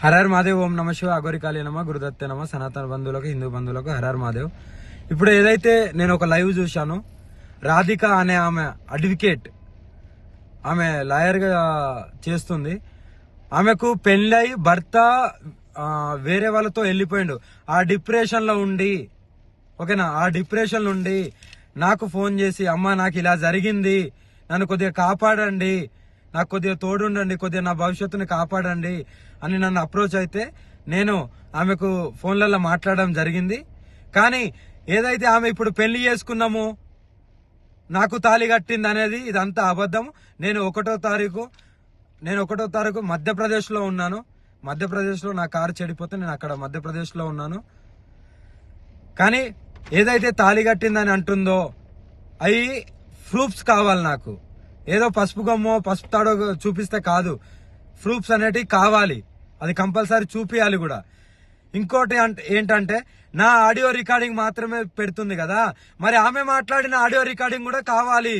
హరహర్ మహాదేవ్. ఓం నమ శివ అఘోరికాళీ నమ గురుదత్తే నమ సనాతన బంధువులకు హిందూ బంధువులకు హరహర్ మహాదేవ్. ఇప్పుడు ఏదైతే నేను ఒక లైవ్ చూశాను, రాధిక అనే ఆమె అడ్వకేట్, ఆమె లాయర్ గా చేస్తుంది. ఆమెకు పెళ్ళై భర్త వేరే వాళ్ళతో వెళ్ళిపోయిండు. ఆ డిప్రెషన్ లో ఉండి, ఓకేనా, ఆ డిప్రెషన్ నుండి నాకు ఫోన్ చేసి, అమ్మ నాకు ఇలా జరిగింది, నన్ను కొద్దిగా కాపాడండి, నాకు కొద్దిగా తోడుండండి, కొద్దిగా నా భవిష్యత్తుని కాపాడండి అని నన్ను అప్రోచ్ అయితే నేను ఆమెకు ఫోన్లలో మాట్లాడడం జరిగింది. కానీ ఏదైతే ఆమె ఇప్పుడు పెళ్లి చేసుకున్నామో, నాకు తాళి కట్టింది అనేది ఇదంతా అబద్ధం. నేను ఒకటో తారీఖు మధ్యప్రదేశ్లో ఉన్నాను. మధ్యప్రదేశ్లో నా కారు చెడిపోతే నేను అక్కడ మధ్యప్రదేశ్లో ఉన్నాను. కానీ ఏదైతే తాళి కట్టిందని అంటుందో అవి ప్రూఫ్స్ కావాలి నాకు. ఏదో పసుపు గమ్మో పసుపు తాడో చూపిస్తే కాదు, ప్రూఫ్స్ అనేటివి కావాలి. అది కంపల్సరీ చూపియాలి కూడా. ఇంకోటి ఏంటంటే నా ఆడియో రికార్డింగ్ మాత్రమే పెడుతుంది కదా, మరి ఆమె మాట్లాడిన ఆడియో రికార్డింగ్ కూడా కావాలి.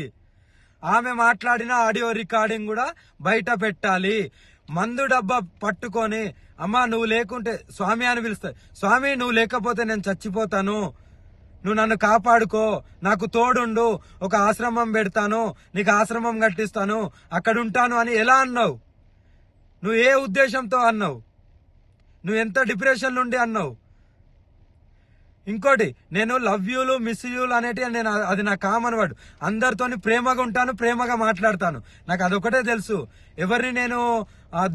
ఆమె మాట్లాడిన ఆడియో రికార్డింగ్ కూడా బయట పెట్టాలి. మందు డబ్బా పట్టుకొని, అమ్మా నువ్వు లేకుంటే స్వామి అని పిలుస్తాయి, స్వామి నువ్వు లేకపోతే నేను చచ్చిపోతాను, నువ్వు నన్ను కాపాడుకో, నాకు తోడుండు, ఒక ఆశ్రమం పెడతాను, నీకు ఆశ్రమం కట్టిస్తాను, అక్కడ ఉంటాను అని ఎలా అన్నావు? నువ్వు ఏ ఉద్దేశంతో అన్నావు? నువ్వు ఎంత డిప్రెషన్ నుండి అన్నావు? ఇంకోటి, నేను లవ్ యూలు మిస్ యూలు అనేటి అది నా కామన్ వర్డ్. అందరితోని ప్రేమగా ఉంటాను, ప్రేమగా మాట్లాడతాను. నాకు అదొకటే తెలుసు. ఎవరిని నేను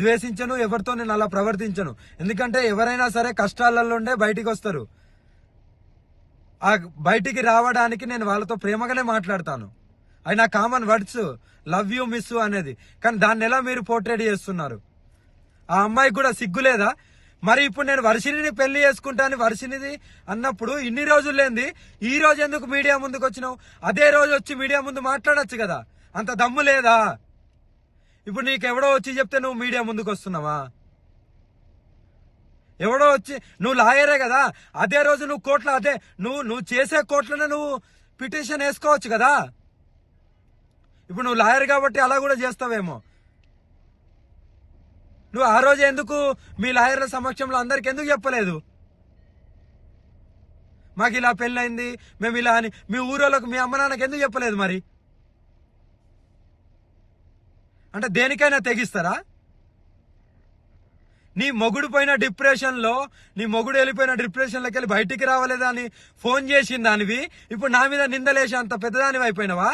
ద్వేషించను, ఎవరితో నేను అలా ప్రవర్తించను. ఎందుకంటే ఎవరైనా సరే కష్టాలలో ఉండే బయటికి వస్తారు. ఆ బయటికి రావడానికి నేను వాళ్ళతో ప్రేమగానే మాట్లాడతాను. అది నా common words, love you miss అనేది. కానీ దాన్ని ఎలా మీరు పోర్ట్రేట్ చేస్తున్నారు? ఆ అమ్మాయికి కూడా సిగ్గులేదా? మరి ఇప్పుడు నేను వర్షిని పెళ్లి చేసుకుంటాను వర్షినిది అన్నప్పుడు ఇన్ని రోజులు లేంది ఈ రోజు ఎందుకు మీడియా ముందుకు వచ్చినావు? అదే రోజు వచ్చి మీడియా ముందు మాట్లాడొచ్చు కదా, అంత దమ్ము లేదా? ఇప్పుడు నీకెవడో వచ్చి చెప్తే నువ్వు మీడియా ముందుకు వస్తున్నావా? ఎవడో వచ్చి, నువ్వు లాయరే కదా, అదే రోజు నువ్వు కోర్టులో, అదే నువ్వు చేసే కోర్టులోనే నువ్వు పిటిషన్ వేసుకోవచ్చు కదా. ఇప్పుడు నువ్వు లాయర్ కాబట్టి అలా కూడా చేస్తావేమో. నువ్వు ఆ రోజు ఎందుకు మీ లాయర్ల సమక్షంలో అందరికి ఎందుకు చెప్పలేదు? మాకు ఇలా పెళ్ళైంది, మేము ఇలా అని మీ ఊరోళ్ళకు, మీ అమ్మ నాన్నకి ఎందుకు చెప్పలేదు? మరి అంటే దేనికైనా తెగిస్తారా? నీ మొగుడు పోయిన డిప్రెషన్లో, నీ మొగుడు వెళ్ళిపోయిన డిప్రెషన్లోకి వెళ్ళి బయటికి రావలేదా అని ఫోన్ చేసిన దానివి ఇప్పుడు నా మీద నిందలేసి అంత పెద్దదానివి అయిపోయినావా?